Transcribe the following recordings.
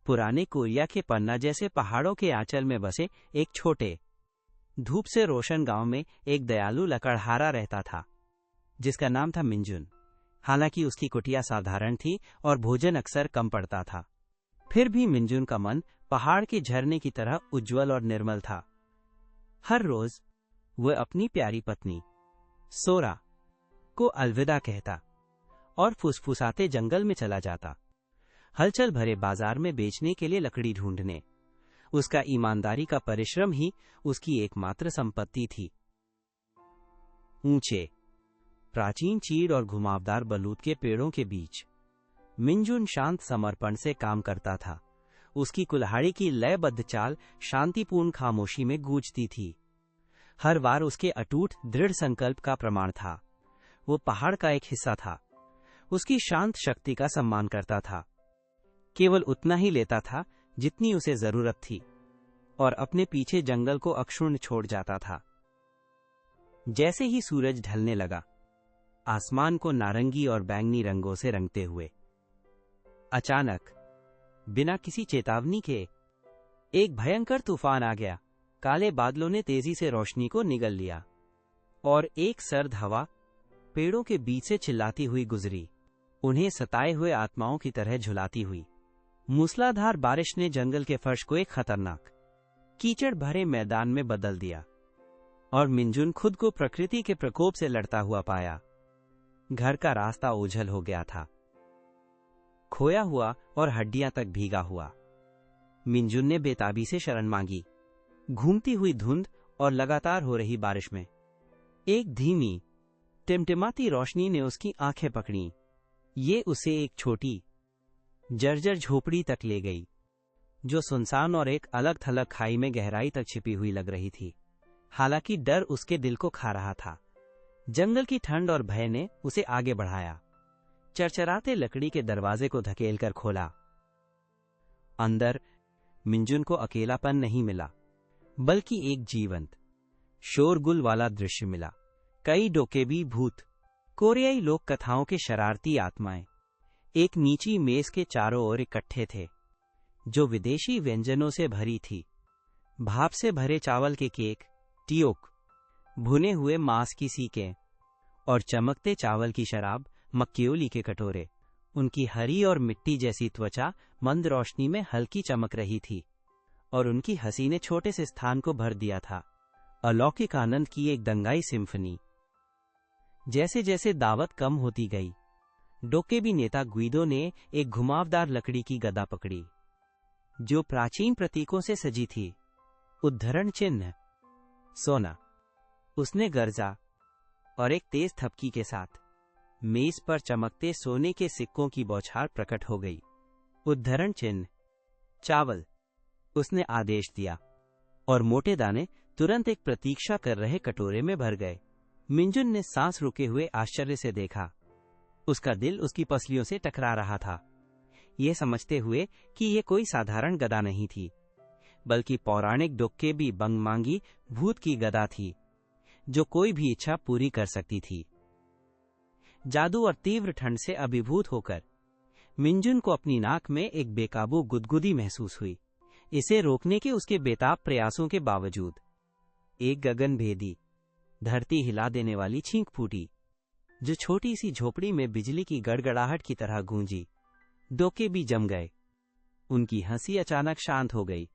पुराने कोरिया के पन्ना जैसे पहाड़ों के आंचल में बसे एक छोटे, धूप से रोशन गांव में एक दयालु लकड़हारा रहता था, जिसका नाम था मिंजुन। हालांकि उसकी कुटिया साधारण थी और भोजन अक्सर कम पड़ता था, फिर भी मिंजुन का मन पहाड़ के झरने की तरह उज्जवल और निर्मल था। हर रोज वह अपनी प्यारी पत्नी सोरा को अलविदा कहता और फुसफुसाते जंगल में चला जाता, हलचल भरे बाजार में बेचने के लिए लकड़ी ढूंढने। उसका ईमानदारी का परिश्रम ही उसकी एकमात्र संपत्ति थी। ऊंचे, प्राचीन चीड़ और घुमावदार बलूत के पेड़ों के बीच मिंजुन शांत समर्पण से काम करता था। उसकी कुल्हाड़ी की लयबद्ध चाल शांतिपूर्ण खामोशी में गूंजती थी। हर बार उसके अटूट दृढ़ संकल्प का प्रमाण था। वो पहाड़ का एक हिस्सा था, उसकी शांत शक्ति का सम्मान करता था। केवल उतना ही लेता था जितनी उसे जरूरत थी, और अपने पीछे जंगल को अक्षुण्ण छोड़ जाता था। जैसे ही सूरज ढलने लगा, आसमान को नारंगी और बैंगनी रंगों से रंगते हुए, अचानक बिना किसी चेतावनी के एक भयंकर तूफान आ गया। काले बादलों ने तेजी से रोशनी को निगल लिया और एक सर्द हवा पेड़ों के बीच से चिल्लाती हुई गुजरी, उन्हें सताए हुए आत्माओं की तरह झुलाती हुई। मूसलाधार बारिश ने जंगल के फर्श को एक खतरनाक, कीचड़ भरे मैदान में बदल दिया और मिंजुन खुद को प्रकृति के प्रकोप से लड़ता हुआ पाया। घर का रास्ता ओझल हो गया था, खोया हुआ और हड्डियां तक भीगा हुआ। मिंजुन ने बेताबी से शरण मांगी। घूमती हुई धुंध और लगातार हो रही बारिश में एक धीमी, टिमटिमाती रोशनी ने उसकी आंखें पकड़ी। ये उसे एक छोटी, जर्जर झोपड़ी तक ले गई, जो सुनसान और एक अलग थलग खाई में गहराई तक छिपी हुई लग रही थी। हालांकि डर उसके दिल को खा रहा था। जंगल की ठंड और भय ने उसे आगे बढ़ाया। चरचराते लकड़ी के दरवाजे को धकेलकर खोला। अंदर मिंजुन को अकेलापन नहीं मिला, बल्कि एक जीवंत, शोरगुल वाला दृश्य मिला। कई डोकेबी भूत, कोरियाई लोक कथाओं के शरारती आत्माएं एक नीची मेज के चारों ओर इकट्ठे थे, जो विदेशी व्यंजनों से भरी थी। भाप से भरे चावल के केक, टियोक, भुने हुए मांस की सीकें और चमकते चावल की शराब, मक्कियोली के कटोरे। उनकी हरी और मिट्टी जैसी त्वचा मंद रोशनी में हल्की चमक रही थी, और उनकी हंसी ने छोटे से स्थान को भर दिया था। अलौकिक आनंद की एक दंगाई सिम्फनी। जैसे जैसे दावत कम होती गई, डोकेबी नेता गुइदो ने एक घुमावदार लकड़ी की गदा पकड़ी, जो प्राचीन प्रतीकों से सजी थी। उद्धरण चिन्ह, सोना। उसने गर्जा और एक तेज थपकी के साथ मेज पर चमकते सोने के सिक्कों की बौछार प्रकट हो गई। उद्धरण चिन्ह, चावल। उसने आदेश दिया, और मोटे दाने तुरंत एक प्रतीक्षा कर रहे कटोरे में भर गए। मिंजुन ने सांस रुके हुए आश्चर्य से देखा। उसका दिल उसकी पसलियों से टकरा रहा था, ये समझते हुए कि ये कोई साधारण गदा नहीं थी, बल्कि पौराणिक डोक्केबी बंगमांगी भूत की गदा थी, जो कोई भी इच्छा पूरी कर सकती थी। जादू और तीव्र ठंड से अभिभूत होकर मिंजुन को अपनी नाक में एक बेकाबू गुदगुदी महसूस हुई। इसे रोकने के उसके बेताब प्रयासों के बावजूद एक गगनभेदी, धरती हिला देने वाली छींक फूटी, जो छोटी सी झोपड़ी में बिजली की गड़गड़ाहट की तरह गूंजी। डोके भी जम गए। उनकी हंसी अचानक शांत हो गई।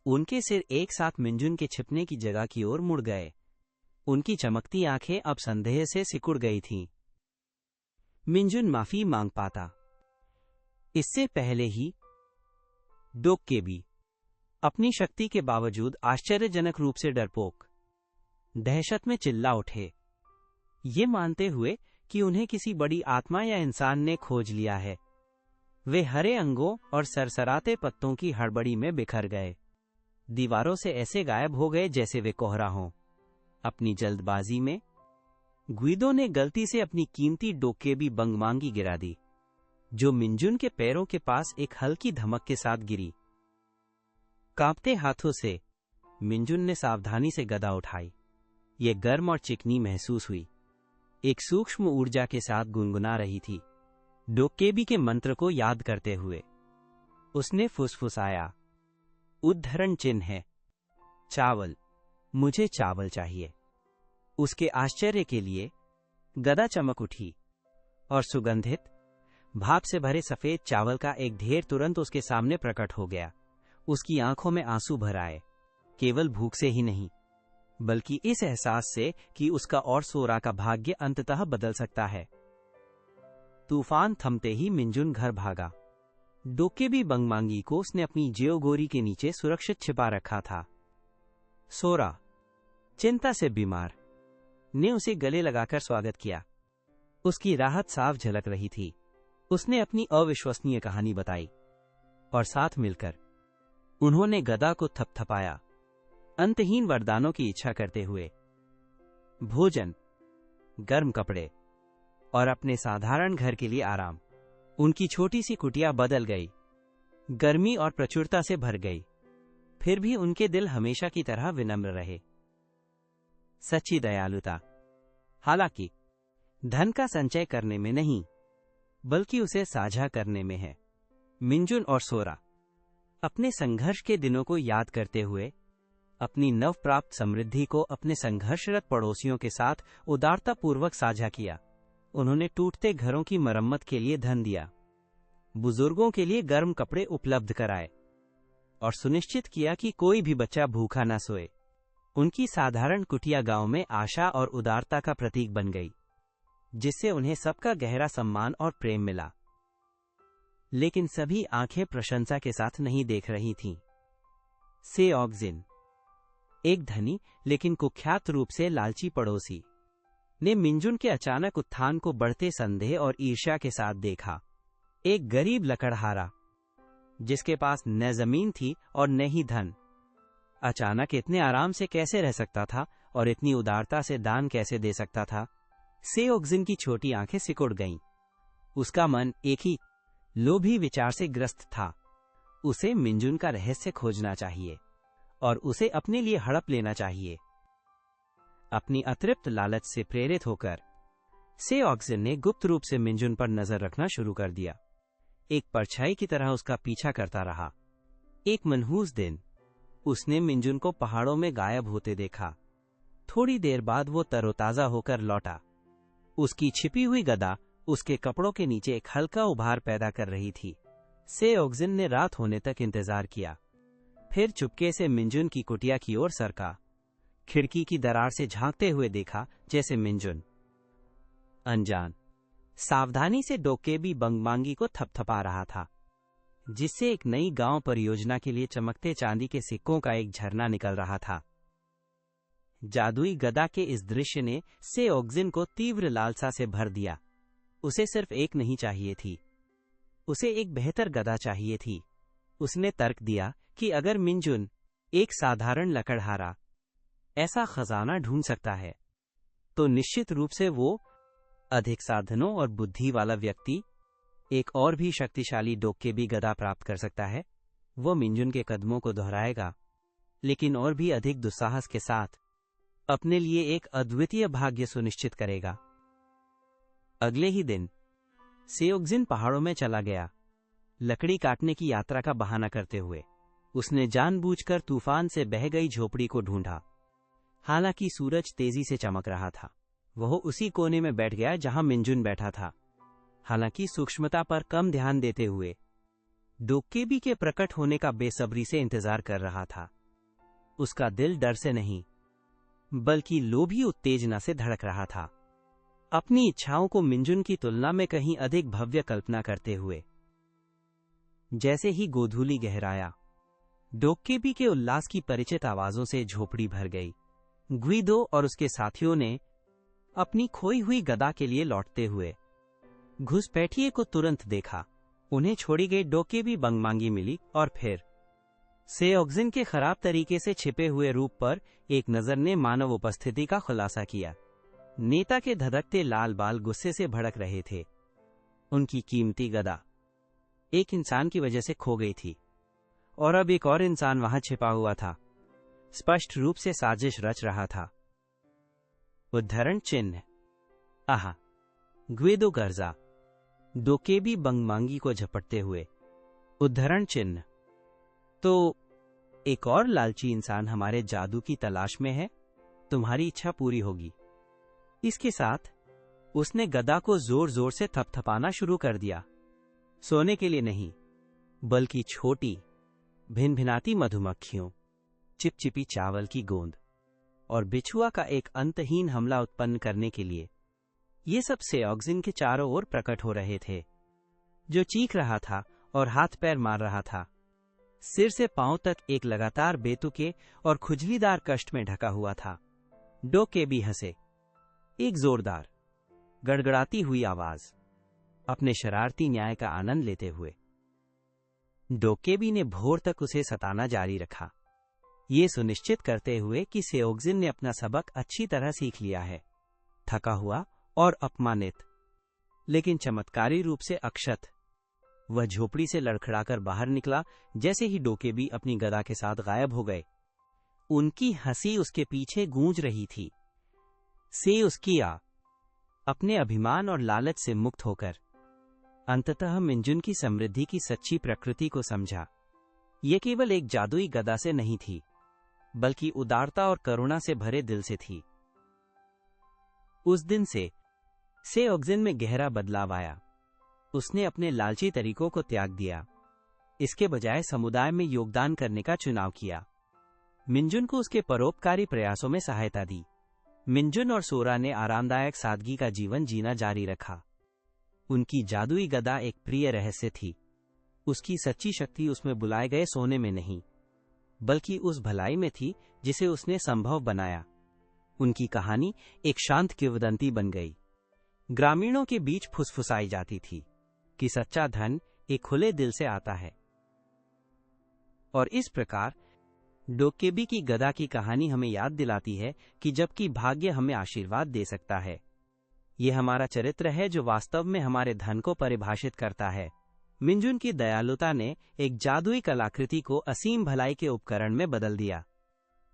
उनके सिर एक साथ मिंजुन के छिपने की जगह की ओर मुड़ गए। उनकी चमकती आंखें अब संदेह से सिकुड़ गई थीं। मिंजुन माफी मांग पाता। इससे पहले ही डोक्केबी अपनी शक्ति के बावजूद आश्चर्यजनक रूप से डरपोक, दहशत में चिल्ला उठे, ये मानते हुए कि उन्हें किसी बड़ी आत्मा या इंसान ने खोज लिया है। वे हरे अंगों और सरसराते पत्तों की हड़बड़ी में बिखर गए, दीवारों से ऐसे गायब हो गए जैसे वे कोहरा हों। अपनी जल्दबाजी में गुइदो ने गलती से अपनी कीमती डोकेबी बंगमांगी गिरा दी, जो मिंजुन के पैरों के पास एक हल्की धमक के साथ गिरी। कांपते हाथों से मिंजुन ने सावधानी से गदा उठाई। ये गर्म और चिकनी महसूस हुई, एक सूक्ष्म ऊर्जा के साथ गुनगुना रही थी, डोकेबी के मंत्र को याद करते हुए। उसने फुसफुसाया। उद्धरण चिन्ह है। चावल, मुझे चावल चाहिए। उसके आश्चर्य के लिए गदा चमक उठी और सुगंधित भाप से भरे सफेद चावल का एक ढेर तुरंत उसके सामने प्रकट हो गया। उसकी आंखों में आंसू भर आए, केवल भूख से ही नहीं, बल्कि इस एहसास से कि उसका और सोरा का भाग्य अंततः बदल सकता है। तूफान थमते ही मिंजुन घर भागा। डोकेबी बंगमांगी को उसने अपनी जेओगोरी के नीचे सुरक्षित छिपा रखा था। सोरा, चिंता से बीमार, ने उसे गले लगाकर स्वागत किया। उसकी राहत साफ झलक रही थी। उसने अपनी अविश्वसनीय कहानी बताई और साथ मिलकर उन्होंने गदा को थपथपाया, अंतहीन वरदानों की इच्छा करते हुए। भोजन, गर्म कपड़े और अपने साधारण घर के लिए आराम। उनकी छोटी सी कुटिया बदल गई, गर्मी और प्रचुरता से भर गई। फिर भी उनके दिल हमेशा की तरह विनम्र रहे। सच्ची दयालुता, हालांकि धन का संचय करने में नहीं, बल्कि उसे साझा करने में है। मिंजुन और सोरा अपने संघर्ष के दिनों को याद करते हुए अपनी नवप्राप्त समृद्धि को अपने संघर्षरत पड़ोसियों के साथ उदारतापूर्वक साझा किया। उन्होंने टूटते घरों की मरम्मत के लिए धन दिया, बुजुर्गों के लिए गर्म कपड़े उपलब्ध कराए और सुनिश्चित किया कि कोई भी बच्चा भूखा न सोए। उनकी साधारण कुटिया गांव में आशा और उदारता का प्रतीक बन गई, जिससे उन्हें सबका गहरा सम्मान और प्रेम मिला। लेकिन सभी आंखें प्रशंसा के साथ नहीं देख रही थीं। सेओगजिन, एक धनी लेकिन कुख्यात रूप से लालची पड़ोसी, ने मिंजुन के अचानक उत्थान को बढ़ते संदेह और ईर्ष्या के साथ देखा। एक गरीब लकड़हारा, जिसके पास न जमीन थी और न ही धन, अचानक इतने आराम से कैसे रह सकता था और इतनी उदारता से दान कैसे दे सकता था? सेओगजिन की छोटी आंखें सिकुड़ गईं। उसका मन एक ही लोभी विचार से ग्रस्त था। उसे मिंजुन का रहस्य खोजना चाहिए और उसे अपने लिए हड़प लेना चाहिए। अपनी अतृप्त लालच से प्रेरित होकर सेओगजिन ने गुप्त रूप से मिंजुन पर नजर रखना शुरू कर दिया। एक परछाई की तरह उसका पीछा करता रहा। एक मनहूस दिन उसने मिंजुन को पहाड़ों में गायब होते देखा। थोड़ी देर बाद वो तरोताजा होकर लौटा। उसकी छिपी हुई गदा उसके कपड़ों के नीचे एक हल्का उभार पैदा कर रही थी। सेओगजिन ने रात होने तक इंतजार किया, फिर चुपके से मिंजुन की कुटिया की ओर सरका। खिड़की की दरार से झांकते हुए देखा जैसे मिंजुन अनजान सावधानी से डोकेबी बंगमांगी को थपथपा रहा था, जिससे एक नई गांव परियोजना के लिए चमकते चांदी के सिक्कों का एक झरना निकल रहा था। जादुई गदा के इस दृश्य ने सेओगजिन को तीव्र लालसा से भर दिया। उसे सिर्फ एक नहीं चाहिए थी, उसे एक बेहतर गदा चाहिए थी। उसने तर्क दिया कि अगर मिंजुन, एक साधारण लकड़हारा, ऐसा खजाना ढूंढ सकता है, तो निश्चित रूप से वो, अधिक साधनों और बुद्धि वाला व्यक्ति, एक और भी शक्तिशाली डोकेबी गदा प्राप्त कर सकता है। वो मिंजुन के कदमों को दोहराएगा, लेकिन और भी अधिक दुस्साहस के साथ अपने लिए एक अद्वितीय भाग्य सुनिश्चित करेगा। अगले ही दिन सेओगजिन पहाड़ों में चला गया, लकड़ी काटने की यात्रा का बहाना करते हुए। उसने जानबूझकर तूफान से बह गई झोपड़ी को ढूंढा। हालांकि सूरज तेजी से चमक रहा था, वह उसी कोने में बैठ गया जहां मिंजुन बैठा था। हालांकि सूक्ष्मता पर कम ध्यान देते हुए डोकेबी के प्रकट होने का बेसब्री से इंतजार कर रहा था। उसका दिल डर से नहीं, बल्कि लोभी उत्तेजना से धड़क रहा था, अपनी इच्छाओं को मिंजुन की तुलना में कहीं अधिक भव्य कल्पना करते हुए। जैसे ही गोधूली गहराया, डोकेबी के उल्लास की परिचित आवाजों से झोपड़ी भर गई। ग्विदो और उसके साथियों ने अपनी खोई हुई गदा के लिए लौटते हुए घुसपैठिए को तुरंत देखा। उन्हें छोड़ी गई डोकेबी बंगमांगी मिली और फिर सेओगजिन के खराब तरीके से छिपे हुए रूप पर एक नजर ने मानव उपस्थिति का खुलासा किया। नेता के धधकते लाल बाल गुस्से से भड़क रहे थे। उनकी कीमती गदा एक इंसान की वजह से खो गई थी और अब एक और इंसान वहां छिपा हुआ था, स्पष्ट रूप से साजिश रच रहा था। उद्धरण चिन्ह। ग्विदो गर्जा, डोकेबी बंगमांगी को झपटते हुए उद्धरण चिन्ह। तो एक और लालची इंसान हमारे जादू की तलाश में है, तुम्हारी इच्छा पूरी होगी। इसके साथ उसने गदा को जोर जोर से थपथपाना शुरू कर दिया। सोने के लिए नहीं, बल्कि छोटी भिनभिनाती मधुमक्खियों, चिपचिपी चावल की गोंद और बिछुआ का एक अंतहीन हमला उत्पन्न करने के लिए। ये सब सेओक्जिन के चारों ओर प्रकट हो रहे थे, जो चीख रहा था और हाथ पैर मार रहा था। सिर से पांव तक एक लगातार बेतुके और खुजलीदार कष्ट में ढका हुआ था। डोकेबी हंसे, एक जोरदार गड़गड़ाती हुई आवाज, अपने शरारती न्याय का आनंद लेते हुए। डोकेबी ने भोर तक उसे सताना जारी रखा, ये सुनिश्चित करते हुए कि सेओक्जिन ने अपना सबक अच्छी तरह सीख लिया है। थका हुआ और अपमानित, लेकिन चमत्कारी रूप से अक्षत, वह झोपड़ी से लड़खड़ाकर बाहर निकला जैसे ही डोकेबी अपनी गदा के साथ गायब हो गए। उनकी हंसी उसके पीछे गूंज रही थी। से उसकी अपने अभिमान और लालच से मुक्त होकर अंततः मिंजुन की समृद्धि की सच्ची प्रकृति को समझा। यह केवल एक जादुई गदा से नहीं थी, बल्कि उदारता और करुणा से भरे दिल से थी। उस दिन से सेओक्जिन में गहरा बदलाव आया। उसने अपने लालची तरीकों को त्याग दिया, इसके बजाय समुदाय में योगदान करने का चुनाव किया। मिंजुन को उसके परोपकारी प्रयासों में सहायता दी। मिंजुन और सोरा ने आरामदायक सादगी का जीवन जीना जारी रखा। उनकी जादुई गदा एक प्रिय रहस्य थी। उसकी सच्ची शक्ति उसमें बुलाए गए सोने में नहीं, बल्कि उस भलाई में थी जिसे उसने संभव बनाया। उनकी कहानी एक शांत किंवदंती बन गई। ग्रामीणों के बीच फुसफुसाई जाती थी कि सच्चा धन एक खुले दिल से आता है। और इस प्रकार डोकेबी की गदा की कहानी हमें याद दिलाती है कि जबकि भाग्य हमें आशीर्वाद दे सकता है, ये हमारा चरित्र है जो वास्तव में हमारे धन को परिभाषित करता है। मिंजुन की दयालुता ने एक जादुई कलाकृति को असीम भलाई के उपकरण में बदल दिया,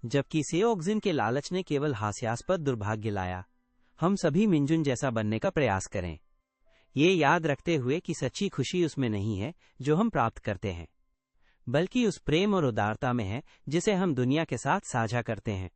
जबकि सेओक्जिन के लालच ने केवल हास्यास्पद दुर्भाग्य लाया। हम सभी मिंजुन जैसा बनने का प्रयास करें, ये याद रखते हुए कि सच्ची खुशी उसमें नहीं है जो हम प्राप्त करते हैं, बल्कि उस प्रेम और उदारता में है जिसे हम दुनिया के साथ साझा करते हैं।